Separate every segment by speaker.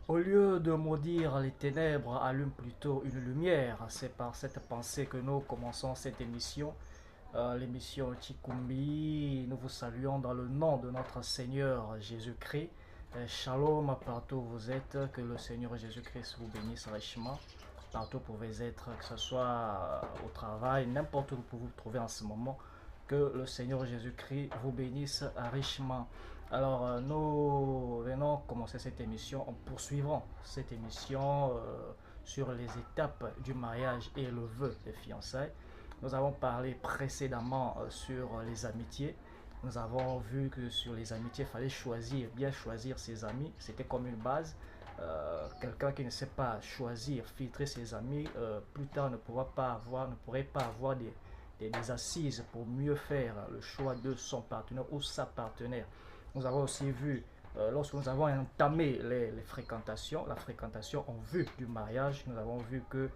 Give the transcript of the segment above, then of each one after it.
Speaker 1: Au lieu de maudire les ténèbres, allume plutôt une lumière. C'est par cette pensée que nous commençons cette émission, l'émission Chikumbi. Nous vous saluons dans le nom de notre Seigneur Jésus-Christ. Shalom partout où vous êtes, que le Seigneur Jésus-Christ vous bénisse richement. Partout où vous pouvez être, que ce soit au travail, n'importe où vous pouvez vous trouver en ce moment, que le Seigneur Jésus-Christ vous bénisse richement. Alors, nous venons commencer cette émission en poursuivant cette émission sur les étapes du mariage et le vœu des fiançailles. Nous avons parlé précédemment sur les amitiés. Nous avons vu que sur les amitiés, il fallait choisir, bien choisir ses amis. C'était comme une base. Quelqu'un qui ne sait pas choisir, filtrer ses amis, plus tard ne pourrait pas avoir des assises pour mieux faire le choix de son partenaire ou sa partenaire. Nous avons aussi vu, lorsque nous avons entamé les fréquentations, la fréquentation en vue du mariage, nous avons vu que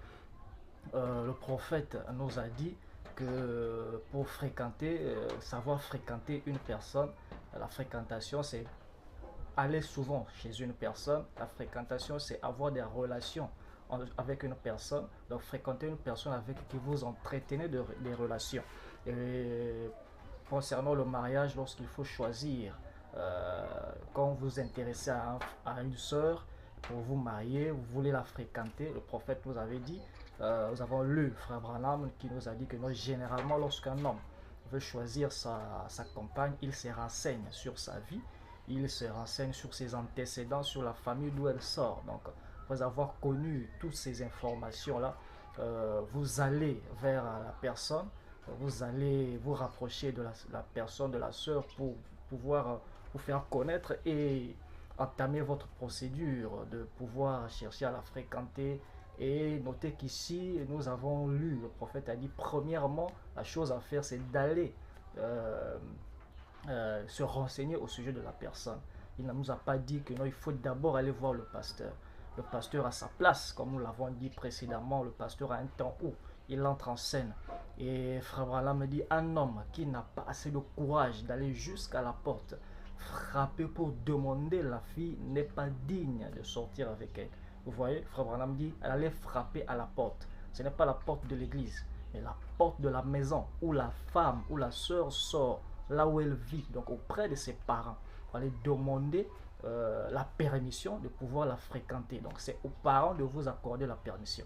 Speaker 1: le prophète nous a dit que pour fréquenter, savoir fréquenter une personne, la fréquentation c'est aller souvent chez une personne, la fréquentation c'est avoir des relations avec une personne, donc fréquenter une personne avec qui vous entretenez des relations. Et concernant le mariage, lorsqu'il faut choisir, quand vous vous intéressez à une sœur pour vous marier, vous voulez la fréquenter, le prophète nous avait dit, nous avons lu Frère Branham qui nous a dit que nous, généralement lorsqu'un homme veut choisir sa compagne, il se renseigne sur sa vie, il se renseigne sur ses antécédents, sur la famille d'où elle sort. Donc, après avoir connu toutes ces informations-là, vous allez vers la personne, vous allez vous rapprocher de la personne, de la sœur pour pouvoir vous faire connaître et entamer votre procédure de pouvoir chercher à la fréquenter. Et notez qu'ici, nous avons lu, le prophète a dit, premièrement, la chose à faire, c'est d'aller se renseigner au sujet de la personne. Il ne nous a pas dit que non, il faut d'abord aller voir le pasteur. Le pasteur a sa place, comme nous l'avons dit précédemment, le pasteur a un temps où il entre en scène. Et Frère Branham me dit, un homme qui n'a pas assez de courage d'aller jusqu'à la porte, frapper pour demander la fille, n'est pas digne de sortir avec elle. Vous voyez, Frère Branham dit, elle allait frapper à la porte. Ce n'est pas la porte de l'église, mais la porte de la maison où la femme, où la sœur sort, là où elle vit, donc auprès de ses parents. Il fallait demander la permission de pouvoir la fréquenter. Donc c'est aux parents de vous accorder la permission.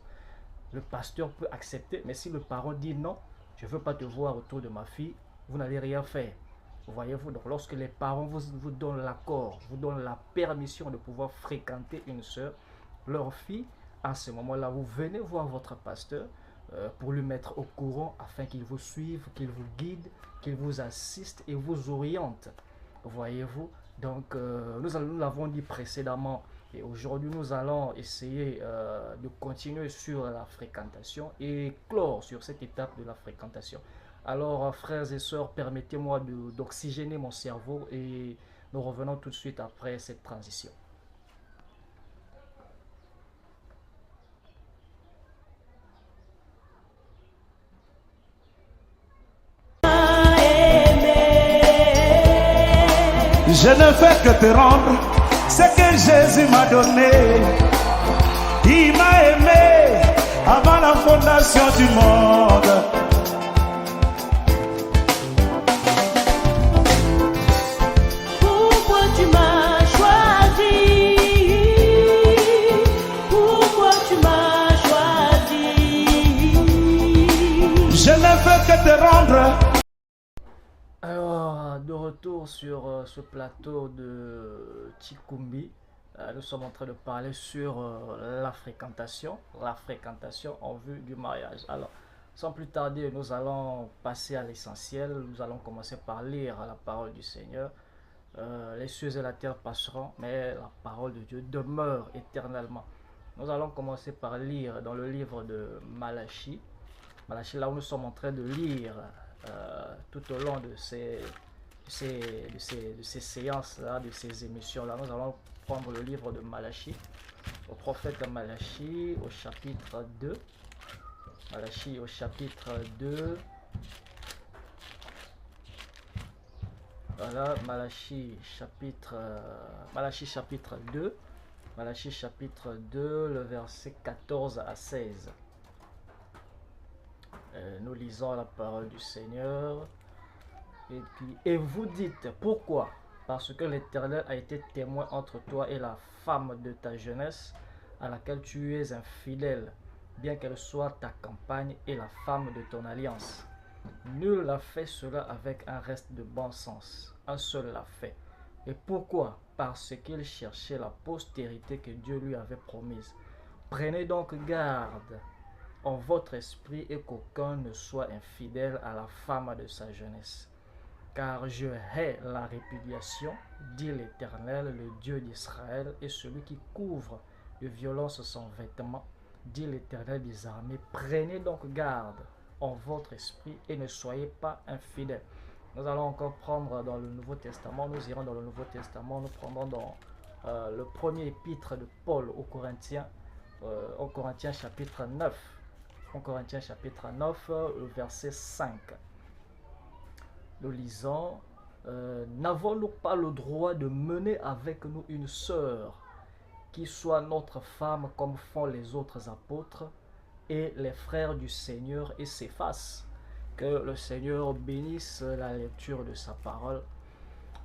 Speaker 1: Le pasteur peut accepter, mais si le parent dit non, je ne veux pas te voir autour de ma fille, vous n'allez rien faire. Voyez-vous, donc lorsque les parents vous donnent l'accord, vous donnent la permission de pouvoir fréquenter une soeur, leur fille, à ce moment-là, vous venez voir votre pasteur pour lui mettre au courant afin qu'il vous suive, qu'il vous guide, qu'il vous assiste et vous oriente. Voyez-vous, donc nous l'avons dit précédemment et aujourd'hui nous allons essayer de continuer sur la fréquentation et clore sur cette étape de la fréquentation. Alors frères et sœurs, permettez-moi d'oxygéner mon cerveau et nous revenons tout de suite après cette transition.
Speaker 2: Je ne fais que te rendre ce que Jésus m'a donné. Il m'a aimé avant la fondation du monde.
Speaker 3: Pourquoi tu m'as choisi? Pourquoi tu m'as choisi?
Speaker 2: Je ne fais que te rendre.
Speaker 1: Alors, de retour sur ce plateau de Chikumbi, nous sommes en train de parler sur la fréquentation en vue du mariage. Alors, sans plus tarder, nous allons passer à l'essentiel. Nous allons commencer par lire la parole du Seigneur. Les cieux et la terre passeront, mais la parole de Dieu demeure éternellement. Nous allons commencer par lire dans le livre de Malachie. Malachie, là où nous sommes en train de lire tout au long de ces séances-là, de ces émissions-là. Nous allons prendre le livre de Malachie, au prophète Malachie, au chapitre 2. Malachie au chapitre 2. Voilà, Malachie chapitre 2. Malachie chapitre 2, le verset 14 à 16. Nous lisons la parole du Seigneur. Et vous dites, pourquoi? Parce que l'Éternel a été témoin entre toi et la femme de ta jeunesse, à laquelle tu es infidèle, bien qu'elle soit ta compagne et la femme de ton alliance. Nul n'a fait cela avec un reste de bon sens. Un seul l'a fait. Et pourquoi? Parce qu'il cherchait la postérité que Dieu lui avait promise. Prenez donc garde en votre esprit et qu'aucun ne soit infidèle à la femme de sa jeunesse. Car je hais la répudiation, dit l'Éternel, le Dieu d'Israël, et celui qui couvre de violence son vêtement, dit l'Éternel des armées. Prenez donc garde en votre esprit et ne soyez pas infidèles. Nous allons encore prendre dans le Nouveau Testament, nous irons dans le Nouveau Testament, nous prendrons dans le premier épître de Paul aux Corinthiens, au Corinthiens chapitre 9. En Corinthiens chapitre 9, le verset 5. Nous lisons, n'avons-nous pas le droit de mener avec nous une sœur qui soit notre femme comme font les autres apôtres et les frères du Seigneur et s'effacent? Que le Seigneur bénisse la lecture de sa parole.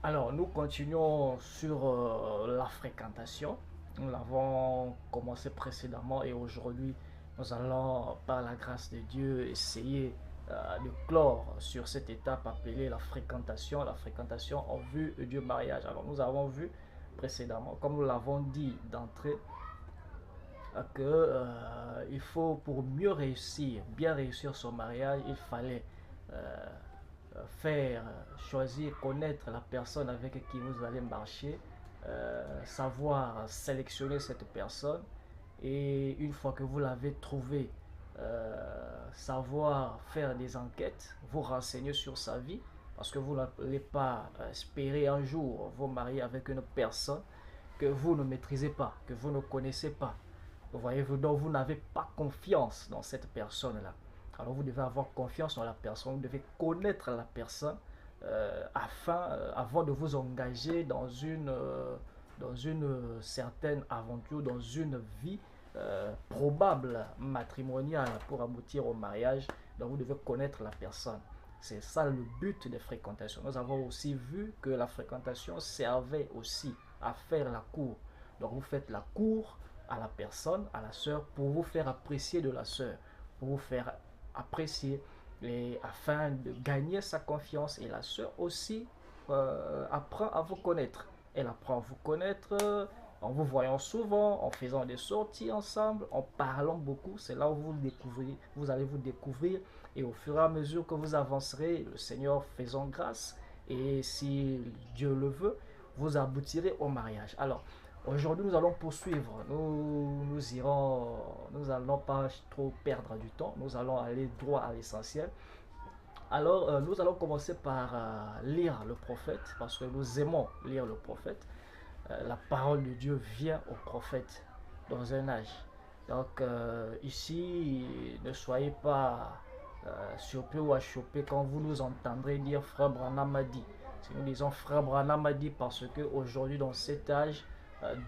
Speaker 1: Alors, nous continuons sur la fréquentation. Nous l'avons commencé précédemment et aujourd'hui, nous allons, par la grâce de Dieu, essayer de clore sur cette étape appelée la fréquentation en vue du mariage. Alors, nous avons vu précédemment, comme nous l'avons dit d'entrée, que il faut, pour mieux réussir, bien réussir son mariage, il fallait choisir, connaître la personne avec qui vous allez marcher, savoir sélectionner cette personne, et une fois que vous l'avez trouvée, savoir faire des enquêtes, vous renseigner sur sa vie, parce que vous n'allez pas espérer un jour vous marier avec une personne que vous ne maîtrisez pas, que vous ne connaissez pas. Vous voyez, donc vous n'avez pas confiance dans cette personne-là. Alors vous devez avoir confiance dans la personne, vous devez connaître la personne avant de vous engager dans une certaine aventure, dans une vie probable matrimoniale pour aboutir au mariage. Donc vous devez connaître la personne. C'est ça le but des fréquentations. Nous avons aussi vu que la fréquentation servait aussi à faire la cour. Donc vous faites la cour à la personne, à la sœur, pour vous faire apprécier de la sœur, pour vous faire apprécier, et afin de gagner sa confiance. Et la sœur aussi apprend à vous connaître. Elle apprend à vous connaître en vous voyant souvent, en faisant des sorties ensemble, en parlant beaucoup. C'est là où vous allez vous découvrir, et au fur et à mesure que vous avancerez, le Seigneur faisant grâce, et si Dieu le veut, vous aboutirez au mariage. Alors, aujourd'hui, nous allons poursuivre. Nous allons pas trop perdre du temps. Nous allons aller droit à l'essentiel. Alors, nous allons commencer par lire le prophète, parce que nous aimons lire le prophète. La parole de Dieu vient au prophète dans un âge. Donc, ici, ne soyez pas surpris ou achoppés quand vous nous entendrez dire Frère Branham a dit. Si nous disons Frère Branham a dit, parce qu'aujourd'hui, dans cet âge,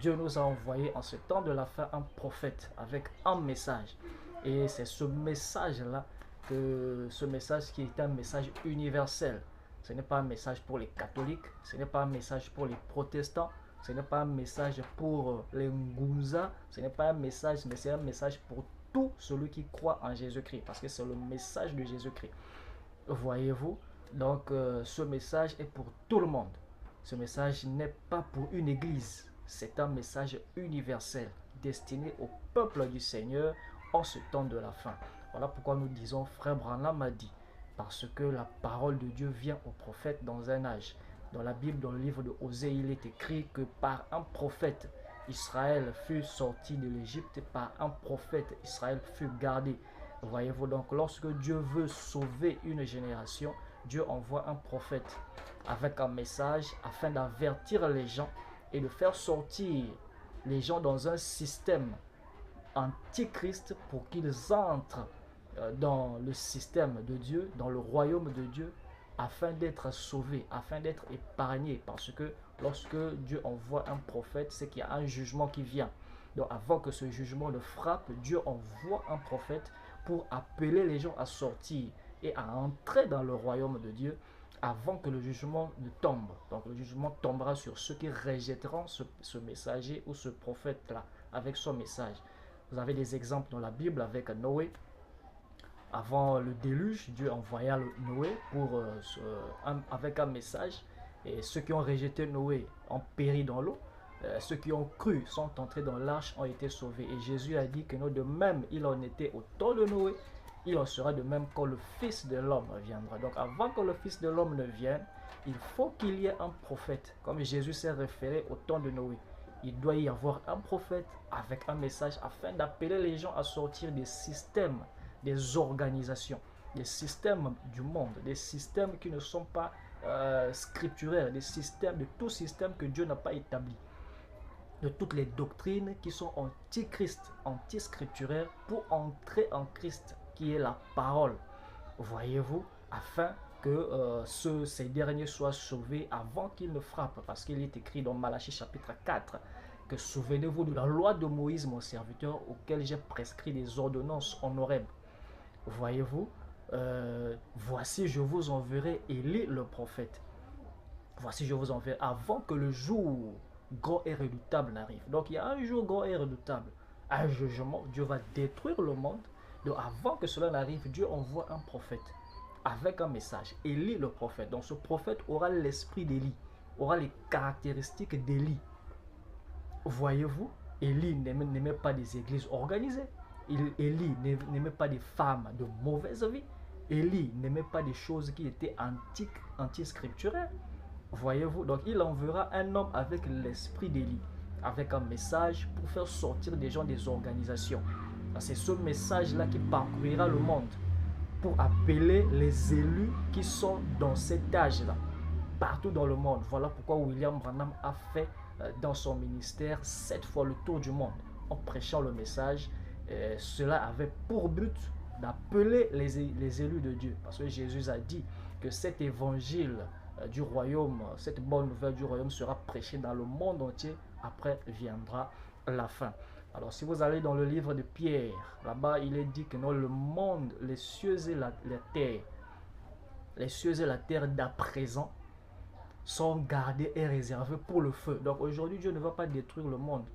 Speaker 1: Dieu nous a envoyé en ce temps de la fin un prophète avec un message. Et c'est ce message-là, ce message qui est un message universel. Ce n'est pas un message pour les catholiques, ce n'est pas un message pour les protestants, ce n'est pas un message pour les Ngunza, ce n'est pas un message, mais c'est un message pour tout celui qui croit en Jésus-Christ, parce que c'est le message de Jésus-Christ. Voyez-vous? Donc ce message est pour tout le monde. Ce message n'est pas pour une église. C'est un message universel destiné au peuple du Seigneur en ce temps de la fin. Voilà pourquoi nous disons Frère Branham a dit, parce que la parole de Dieu vient au prophète dans un âge. Dans la Bible, dans le livre de Osée, il est écrit que par un prophète, Israël fut sorti de l'Égypte, et par un prophète, Israël fut gardé. Voyez-vous, donc lorsque Dieu veut sauver une génération, Dieu envoie un prophète avec un message afin d'avertir les gens et de faire sortir les gens dans un système antichrist pour qu'ils entrent dans le système de Dieu, dans le royaume de Dieu, afin d'être sauvé, afin d'être épargné. Parce que lorsque Dieu envoie un prophète, c'est qu'il y a un jugement qui vient. Donc avant que ce jugement le frappe, Dieu envoie un prophète pour appeler les gens à sortir et à entrer dans le royaume de Dieu avant que le jugement ne tombe. Donc le jugement tombera sur ceux qui rejetteront ce messager ou ce prophète-là avec son message. Vous avez des exemples dans la Bible avec Noé. Avant le déluge, Dieu envoya Noé avec un message. Et ceux qui ont rejeté Noé ont péri dans l'eau. Ceux qui ont cru sont entrés dans l'arche, ont été sauvés. Et Jésus a dit que nous, de même, il en était au temps de Noé, il en sera de même quand le Fils de l'homme viendra. Donc avant que le Fils de l'homme ne vienne, il faut qu'il y ait un prophète. Comme Jésus s'est référé au temps de Noé, il doit y avoir un prophète avec un message afin d'appeler les gens à sortir des systèmes, des organisations, des systèmes du monde, des systèmes qui ne sont pas scripturaires, des systèmes, de tout système que Dieu n'a pas établi, de toutes les doctrines qui sont anti-Christ, anti-scripturaires, pour entrer en Christ, qui est la parole. Voyez-vous, afin que ces derniers soient sauvés avant qu'ils ne frappent, parce qu'il est écrit dans Malachie chapitre 4, que souvenez-vous de la loi de Moïse, mon serviteur, auquel j'ai prescrit des ordonnances en Horeb. Voyez-vous, voici je vous enverrai Élie le prophète. Voici je vous enverrai avant que le jour grand et redoutable n'arrive. Donc il y a un jour grand et redoutable, un jugement, Dieu va détruire le monde. Donc avant que cela n'arrive, Dieu envoie un prophète avec un message, Élie le prophète. Donc ce prophète aura l'esprit d'Élie, aura les caractéristiques d'Élie. Voyez-vous, Élie n'aimait pas des églises organisées. Élie n'aimait pas des femmes de mauvaise vie. Élie n'aimait pas des choses qui étaient antiques, anti-scripturaires. Voyez-vous, donc il enverra un homme avec l'esprit d'Élie, avec un message pour faire sortir des gens des organisations. C'est ce message-là qui parcourira le monde pour appeler les élus qui sont dans cet âge-là, partout dans le monde. Voilà pourquoi William Branham a fait dans son ministère 7 fois le tour du monde en prêchant le message. Cela avait pour but d'appeler les élus de Dieu, parce que Jésus a dit que cet évangile du royaume, cette bonne nouvelle du royaume sera prêchée dans le monde entier, après viendra la fin. Alors si vous allez dans le livre de Pierre, là-bas il est dit que non, le monde, les cieux et la terre d'à présent sont gardés et réservés pour le feu. Donc aujourd'hui Dieu ne va pas détruire le monde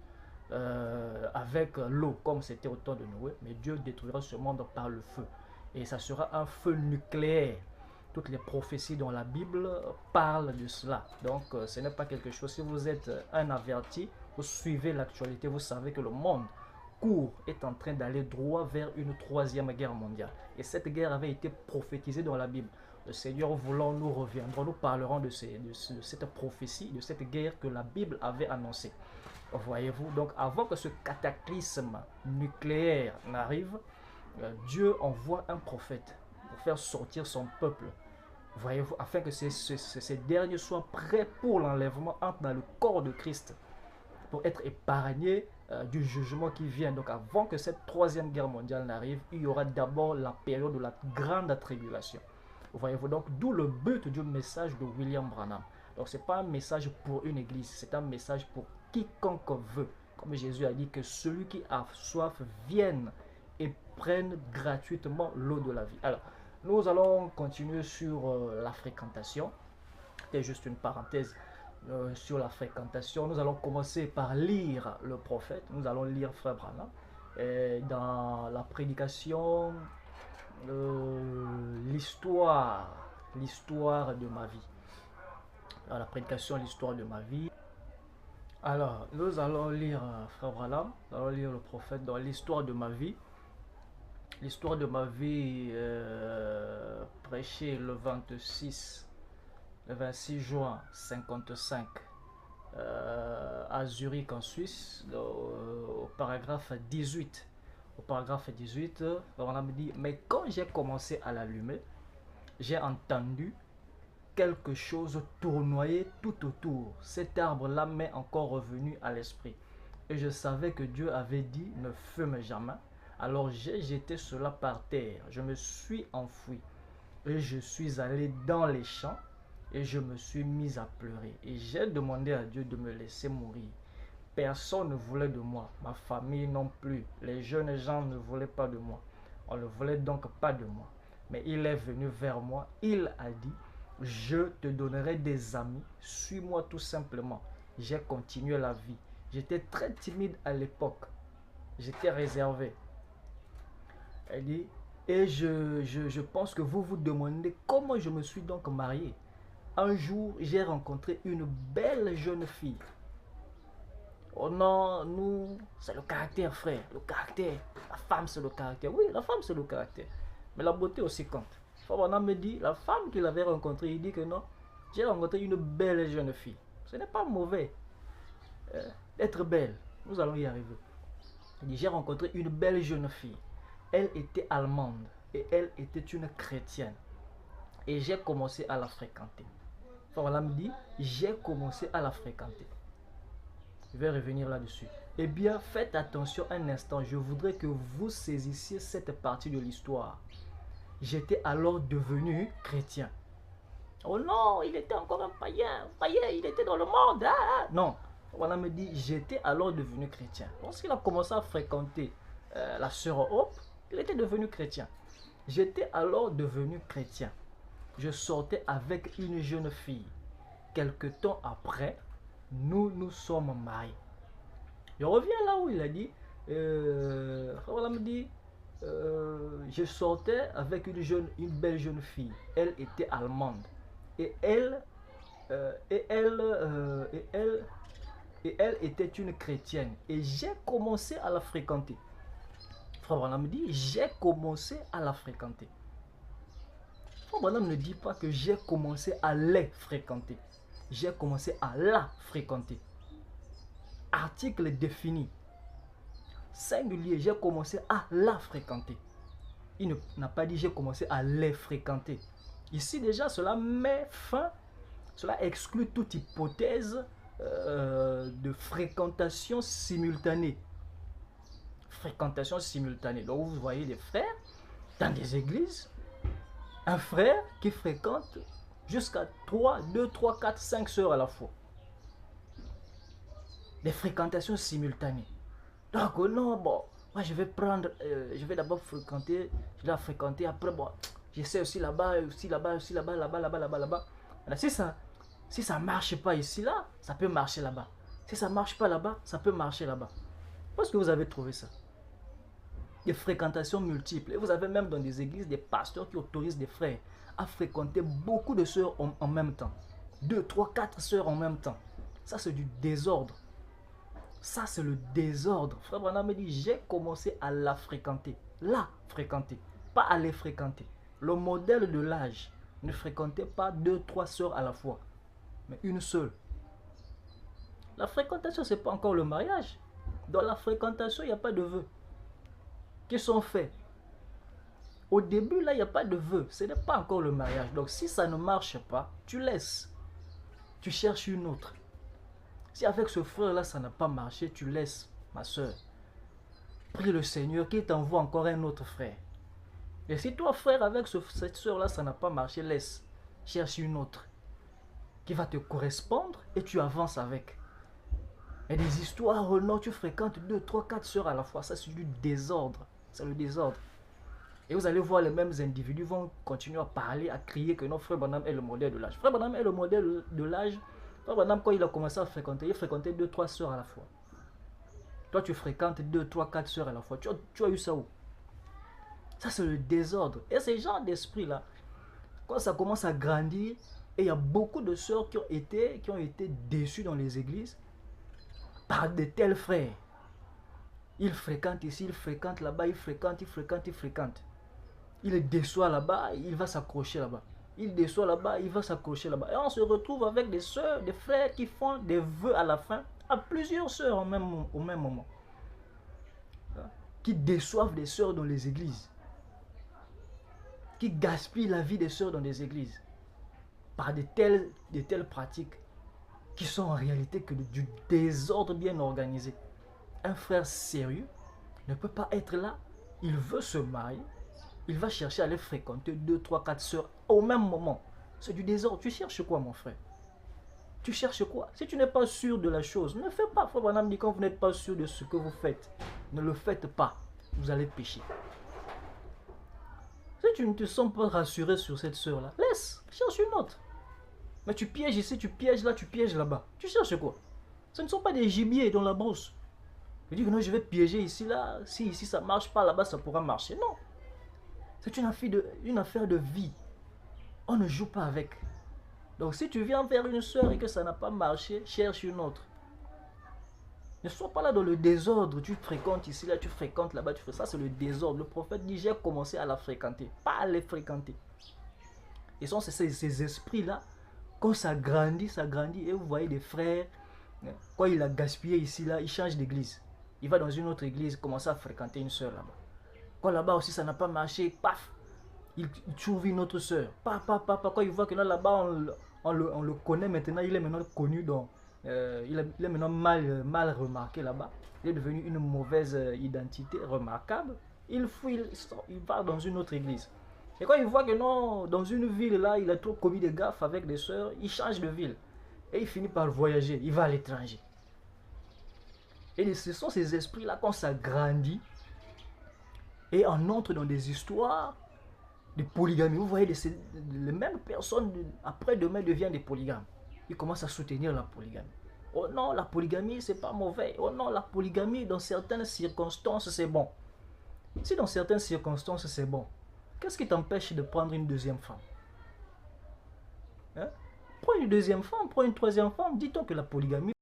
Speaker 1: avec l'eau comme c'était au temps de Noé, mais Dieu détruira ce monde par le feu, et ça sera un feu nucléaire. Toutes les prophéties dans la Bible parlent de cela. Donc ce n'est pas quelque chose, si vous êtes un averti, vous suivez l'actualité, vous savez que le monde est en train d'aller droit vers une 3e guerre mondiale, et cette guerre avait été prophétisée dans la Bible. Le Seigneur voulant, nous reviendrons, nous parlerons de cette prophétie, de cette guerre que la Bible avait annoncée. Voyez-vous, donc avant que ce cataclysme nucléaire n'arrive, Dieu envoie un prophète pour faire sortir son peuple. Voyez-vous, afin que ces derniers soient prêts pour l'enlèvement, entrent dans le corps de Christ, pour être épargnés du jugement qui vient. Donc avant que cette 3e guerre mondiale n'arrive, il y aura d'abord la période de la grande tribulation. Voyez-vous, donc d'où le but du message de William Branham. Donc ce n'est pas un message pour une église, c'est un message pour quiconque veut. Comme Jésus a dit que celui qui a soif vienne et prenne gratuitement l'eau de la vie. Alors, nous allons continuer sur la fréquentation. C'était juste une parenthèse sur la fréquentation. Nous allons commencer par lire le prophète. Nous allons lire Frère Branham. Dans la prédication, l'histoire de ma vie. Dans la prédication, l'histoire de ma vie. Alors, nous allons lire Frère Branham. Nous allons lire le prophète dans l'histoire de ma vie. L'histoire de ma vie prêchée le 26 juin 55 à Zurich en Suisse, au paragraphe 18. Au paragraphe 18, on me dit, mais quand j'ai commencé à l'allumer, j'ai entendu quelque chose tournoyer tout autour. Cet arbre-là m'est encore revenu à l'esprit. Et je savais que Dieu avait dit, ne fume jamais. Alors j'ai jeté cela par terre, je me suis enfoui. Et je suis allé dans les champs et je me suis mis à pleurer. Et j'ai demandé à Dieu de me laisser mourir. Personne ne voulait de moi, ma famille non plus. Les jeunes gens ne voulaient pas de moi. On ne voulait donc pas de moi. Mais il est venu vers moi, il a dit, je te donnerai des amis, suis-moi tout simplement. J'ai continué la vie. J'étais très timide à l'époque. J'étais réservé. Elle dit, et je pense que vous vous demandez comment je me suis donc marié. Un jour, j'ai rencontré une belle jeune fille. Oh non, nous, c'est le caractère, frère. Le caractère. La femme, c'est le caractère. Oui, la femme, c'est le caractère. Mais la beauté aussi compte. Fabana me dit, la femme qu'il avait rencontrée, il dit que non, j'ai rencontré une belle jeune fille. Ce n'est pas mauvais d'être belle. Nous allons y arriver. Il dit, j'ai rencontré une belle jeune fille. Elle était allemande et elle était une chrétienne. Et j'ai commencé à la fréquenter. Fabana me dit, j'ai commencé à la fréquenter. Je vais revenir là-dessus. Eh bien, faites attention un instant. Je voudrais que vous saisissiez cette partie de l'histoire. J'étais alors devenu chrétien. Oh non, il était encore un païen. Païen, il était dans le monde. Ah. Non, on me dit, j'étais alors devenu chrétien. Lorsqu'il a commencé à fréquenter la sœur Hope, il était devenu chrétien. J'étais alors devenu chrétien. Je sortais avec une jeune fille. Quelque temps après, nous nous sommes mariés. Je reviens là où il a dit, on me dit, je sortais avec une belle jeune fille. Elle était allemande. Et elle était une chrétienne. Et j'ai commencé à la fréquenter. Frère Branham me dit, j'ai commencé à la fréquenter. Frère Branham ne dit pas que j'ai commencé à les fréquenter. J'ai commencé à la fréquenter. Article défini. Singulier, j'ai commencé à la fréquenter. Il n'a pas dit j'ai commencé à les fréquenter. Ici déjà, cela met fin, cela exclut toute hypothèse de fréquentation simultanée. Fréquentation simultanée. Donc vous voyez des frères dans des églises, un frère qui fréquente jusqu'à 2, 3, 4, 5 sœurs à la fois. Des fréquentations simultanées. Donc non, bon, moi je vais prendre, je vais d'abord fréquenter, je vais la fréquenter, après bon, j'essaie aussi là-bas, aussi là-bas, aussi là-bas, là-bas, là-bas, là-bas, là-bas. Si ça marche pas ici, là, ça peut marcher là-bas. Si ça marche pas là-bas, ça peut marcher là-bas. Où est-ce que vous avez trouvé ça? Des fréquentations multiples. Et vous avez même dans des églises des pasteurs qui autorisent des frères à fréquenter beaucoup de sœurs en même temps. 2, 3, 4 sœurs en même temps. Ça, c'est du désordre. Ça, c'est le désordre. Frère Branham me dit, j'ai commencé à la fréquenter. La fréquenter. Pas à les fréquenter. Le modèle de l'âge ne fréquentait pas 2, 3 sœurs à la fois. Mais une seule. La fréquentation, ce n'est pas encore le mariage. Dans la fréquentation, il n'y a pas de vœux qui sont faits. Au début, là, il n'y a pas de vœux. Ce n'est pas encore le mariage. Donc, si ça ne marche pas, tu laisses. Tu cherches une autre. Si avec ce frère-là, ça n'a pas marché, tu laisses, ma soeur. Prie le Seigneur qu'il t'envoie encore un autre frère. Et si toi, frère, avec cette soeur-là, ça n'a pas marché, laisse. Cherche une autre qui va te correspondre et tu avances avec. Et des histoires, oh non, tu fréquentes 2, 3, 4 sœurs à la fois. Ça, c'est du désordre. C'est le désordre. Et vous allez voir les mêmes individus vont continuer à parler, à crier que non, frère Branham est le modèle de l'âge. Frère Branham est le modèle de l'âge. Frère Branham, quand il a commencé à fréquenter, il fréquentait 2, 3 sœurs à la fois. Toi, tu fréquentes 2, 3, 4 sœurs à la fois. Tu as eu ça où? Ça, c'est le désordre. Et ces genres d'esprit-là, quand ça commence à grandir, et il y a beaucoup de sœurs qui ont été déçues dans les églises par de tels frères. Ils fréquentent ici, ils fréquentent là-bas, ils fréquentent. Il déçoit là-bas, il va s'accrocher là-bas. Il déçoit là-bas, il va s'accrocher là-bas. Et on se retrouve avec des sœurs, des frères qui font des vœux à la fin, à plusieurs sœurs au même moment. Qui déçoivent des sœurs dans les églises. Qui gaspillent la vie des sœurs dans des églises. Par de telles pratiques qui sont en réalité que du désordre bien organisé. Un frère sérieux ne peut pas être là. Il veut se marier. il va chercher à les fréquenter 2, 3, 4 sœurs au même moment. C'est du désordre. Tu cherches quoi, mon frère? Tu cherches quoi? Si tu n'es pas sûr de la chose, ne fais pas. Frère Branham dit, quand vous n'êtes pas sûr de ce que vous faites, ne le faites pas. Vous allez pécher. Si tu ne te sens pas rassuré sur cette sœur-là, laisse, cherche une autre. Mais tu pièges ici, tu pièges là, tu pièges là-bas. Tu cherches quoi? Ce ne sont pas des gibiers dans la brousse. Je dis que non, je vais piéger ici, là. Si ici ça ne marche pas, là-bas ça pourra marcher. Non. C'est une affaire de vie. On ne joue pas avec. Donc si tu viens vers une soeur et que ça n'a pas marché, cherche une autre. Ne sois pas là dans le désordre. Tu fréquentes ici, là, tu fréquentes là-bas, tu fais ça, c'est le désordre. Le prophète dit, j'ai commencé à la fréquenter, pas à les fréquenter. Et sont ces esprits-là, quand ça grandit, et vous voyez des frères, quand il a gaspillé ici, là, il change d'église. Il va dans une autre église, commence à fréquenter une soeur là-bas. Quand là-bas aussi ça n'a pas marché, paf, il trouve une autre soeur. Quand il voit que là-bas on le connaît maintenant, il est maintenant connu, donc il est maintenant mal remarqué là-bas. Il est devenu une mauvaise identité remarquable. Il fuit, il va dans une autre église. Et quand il voit que non, dans une ville là, il a trop commis des gaffes avec des soeurs, il change de ville. Et il finit par voyager, il va à l'étranger. Et ce sont ces esprits-là, quand ça grandit, et on entre dans des histoires de polygamie. Vous voyez, les mêmes personnes, après-demain, deviennent des polygames. Ils commencent à soutenir la polygamie. Oh non, la polygamie, c'est pas mauvais. Oh non, la polygamie, dans certaines circonstances, c'est bon. Si dans certaines circonstances, c'est bon, qu'est-ce qui t'empêche de prendre une deuxième femme? Hein? Prends une deuxième femme, prends une troisième femme. Dis-toi que la polygamie